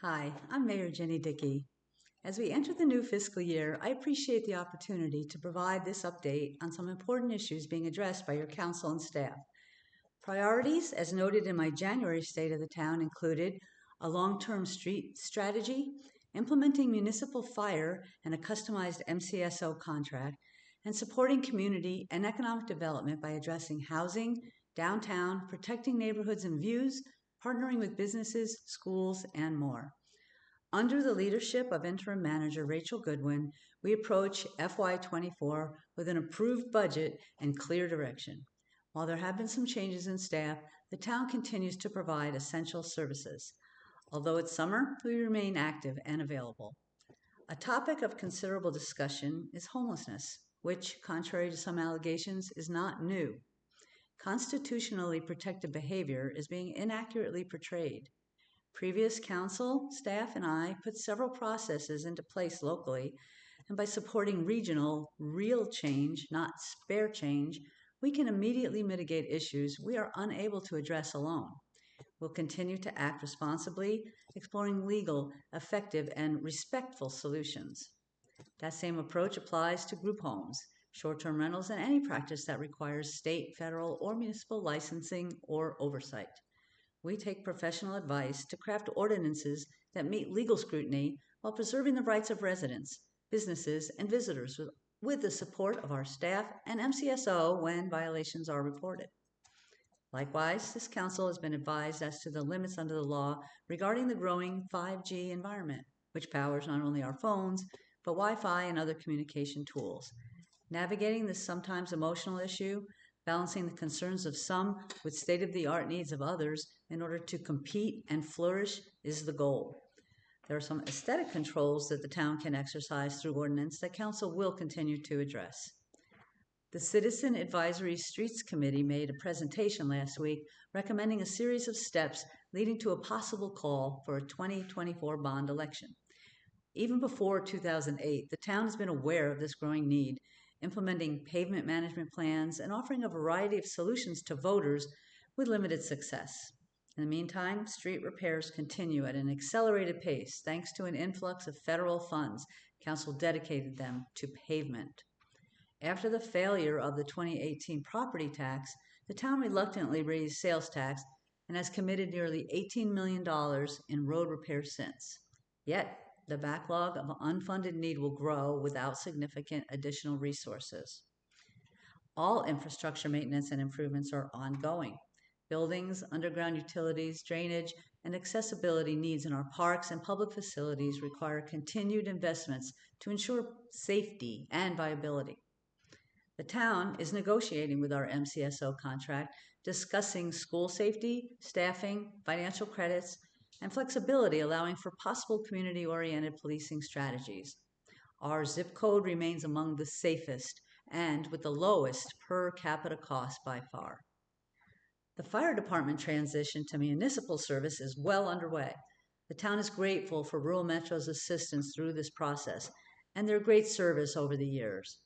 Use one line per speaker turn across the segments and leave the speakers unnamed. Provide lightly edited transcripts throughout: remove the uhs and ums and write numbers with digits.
Hi, I'm Mayor Jenny Dickey. As we enter the new fiscal year, I appreciate the opportunity to provide this update on some important issues being addressed by your council and staff. Priorities, as noted in my January State of the Town, included a long-term street strategy, implementing municipal fire and a customized MCSO contract, and supporting community and economic development by addressing housing, downtown, protecting neighborhoods and views, partnering with businesses, schools, and more. Under the leadership of Interim Manager Rachel Goodwin, we approach FY24 with an approved budget and clear direction. While there have been some changes in staff, the town continues to provide essential services. Although it's summer, we remain active and available. A topic of considerable discussion is homelessness, which, contrary to some allegations, is not new. Constitutionally protected behavior is being inaccurately portrayed. Previous council, staff, and I put several processes into place locally, and by supporting regional, real change, not spare change, we can immediately mitigate issues we are unable to address alone. We'll continue to act responsibly, exploring legal, effective, and respectful solutions. That same approach applies to group homes, short-term rentals, and any practice that requires state, federal, or municipal licensing or oversight. We take professional advice to craft ordinances that meet legal scrutiny while preserving the rights of residents, businesses, and visitors with the support of our staff and MCSO when violations are reported. Likewise, this council has been advised as to the limits under the law regarding the growing 5G environment, which powers not only our phones, but Wi-Fi and other communication tools. Navigating this sometimes emotional issue, balancing the concerns of some with state-of-the-art needs of others in order to compete and flourish is the goal. There are some aesthetic controls that the town can exercise through ordinance that council will continue to address. The Citizen Advisory Streets Committee made a presentation last week recommending a series of steps leading to a possible call for a 2024 bond election. Even before 2008, the town has been aware of this growing need, implementing pavement management plans and offering a variety of solutions to voters with limited success. In the meantime, street repairs continue at an accelerated pace thanks to an influx of federal funds. Council dedicated them to pavement. After the failure of the 2018 property tax, the town reluctantly raised sales tax and has committed nearly $18 million in road repairs since. Yet, the backlog of unfunded need will grow without significant additional resources. All infrastructure maintenance and improvements are ongoing. Buildings, underground utilities, drainage, and accessibility needs in our parks and public facilities require continued investments to ensure safety and viability. The town is negotiating with our MCSO contract, discussing school safety, staffing, financial credits, and flexibility, allowing for possible community-oriented policing strategies. Our zip code remains among the safest and with the lowest per capita cost by far. The fire department transition to municipal service is well underway. The town is grateful for Rural Metro's assistance through this process and their great service over the years.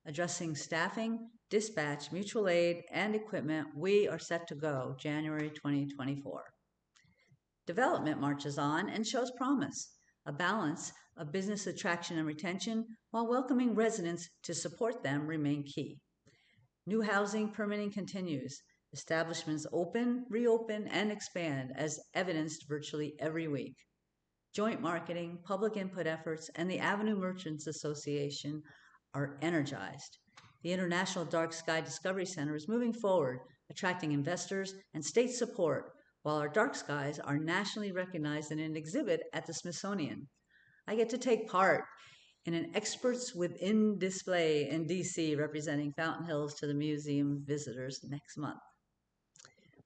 Addressing staffing, dispatch, mutual aid, and equipment, we are set to go January 2024. Development marches on and shows promise, a balance of business attraction and retention while welcoming residents to support them remain key. New housing permitting continues. Establishments open, reopen, and expand as evidenced virtually every week. Joint marketing, public input efforts, and the Avenue Merchants Association are energized. The International Dark Sky Discovery Center is moving forward, attracting investors and state support, while our dark skies are nationally recognized in an exhibit at the Smithsonian. I get to take part in an Experts Within display in DC representing Fountain Hills to the museum visitors next month.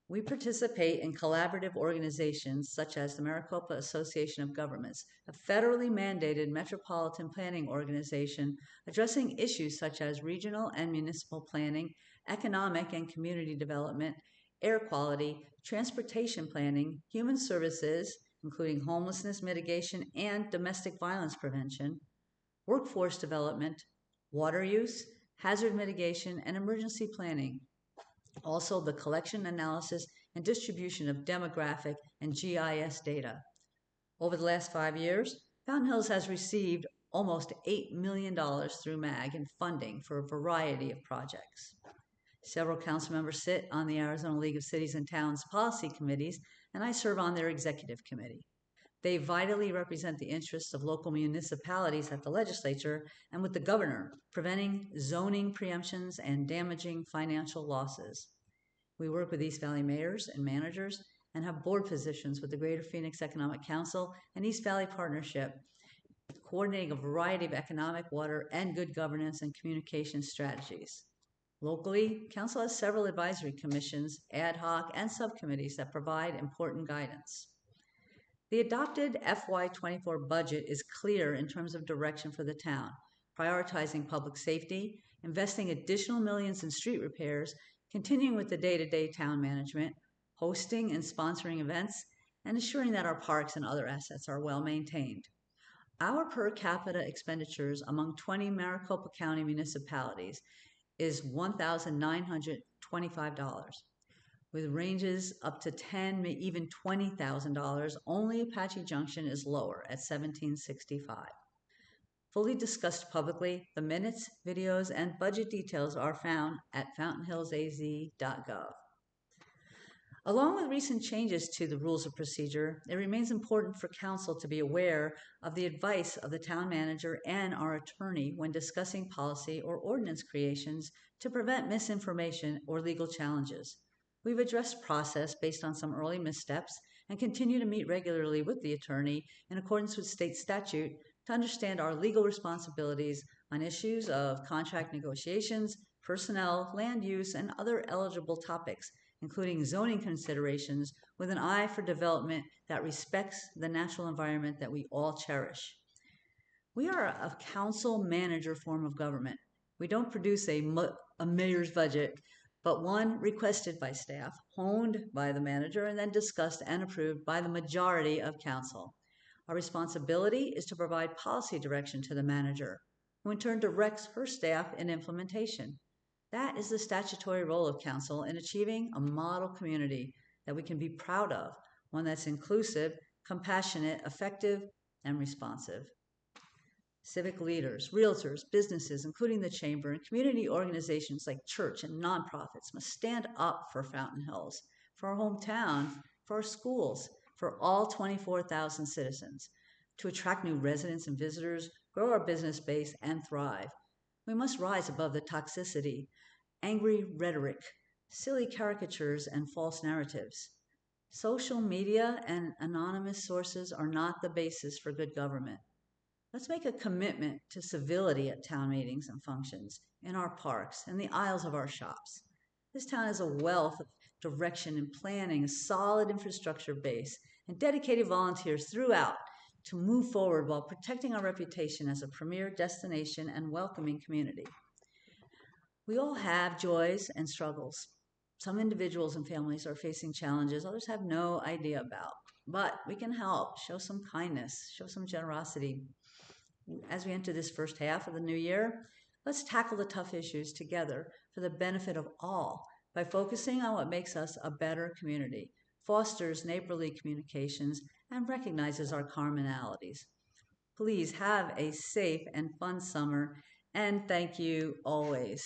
We participate in collaborative organizations such as the Maricopa Association of Governments, a federally mandated metropolitan planning organization addressing issues such as regional and municipal planning, economic and community development, air quality, transportation planning, human services, including homelessness mitigation and domestic violence prevention, workforce development, water use, hazard mitigation, and emergency planning. Also, the collection, analysis, and distribution of demographic and GIS data. Over the last 5 years, Fountain Hills has received almost $8 million through MAG in funding for a variety of projects. Several council members sit on the Arizona League of Cities and Towns policy committees, and I serve on their executive committee. They vitally represent the interests of local municipalities at the legislature and with the governor, preventing zoning preemptions and damaging financial losses. We work with East Valley mayors and managers and have board positions with the Greater Phoenix Economic Council and East Valley Partnership, coordinating a variety of economic, water, and good governance and communication strategies. Locally, Council has several advisory commissions, ad hoc, and subcommittees that provide important guidance. The adopted FY24 budget is clear in terms of direction for the town, prioritizing public safety, investing additional millions in street repairs, continuing with the day-to-day town management, hosting and sponsoring events, and ensuring that our parks and other assets are well maintained. Our per capita expenditures among 20 Maricopa County municipalities is $1,925, with ranges up to $10,000, even $20,000. Only Apache Junction is lower at $1,765. Fully discussed publicly, the minutes, videos, and budget details are found at fountainhillsaz.gov. Along with recent changes to the rules of procedure, it remains important for Council to be aware of the advice of the town manager and our attorney when discussing policy or ordinance creations to prevent misinformation or legal challenges. We've addressed process based on some early missteps and continue to meet regularly with the attorney in accordance with state statute to understand our legal responsibilities on issues of contract negotiations, personnel, land use, and other eligible topics, including zoning considerations with an eye for development that respects the natural environment that we all cherish. We are a council manager form of government. We don't produce a mayor's budget, but one requested by staff, honed by the manager, and then discussed and approved by the majority of council. Our responsibility is to provide policy direction to the manager, who in turn directs her staff in implementation. That is the statutory role of council in achieving a model community that we can be proud of, one that's inclusive, compassionate, effective, and responsive. Civic leaders, realtors, businesses, including the chamber, and community organizations like church and nonprofits must stand up for Fountain Hills, for our hometown, for our schools, for all 24,000 citizens, to attract new residents and visitors, grow our business base, and thrive. We must rise above the toxicity, angry rhetoric, silly caricatures, and false narratives. Social media and anonymous sources are not the basis for good government. Let's make a commitment to civility at town meetings and functions, in our parks, and the aisles of our shops. This town has a wealth of direction and planning, a solid infrastructure base, and dedicated volunteers throughout to move forward while protecting our reputation as a premier destination and welcoming community. We all have joys and struggles. Some individuals and families are facing challenges others have no idea about, but we can help, show some kindness, show some generosity. As we enter this first half of the new year, let's tackle the tough issues together for the benefit of all by focusing on what makes us a better community, fosters neighborly communications, and recognizes our commonalities. Please have a safe and fun summer, and thank you always.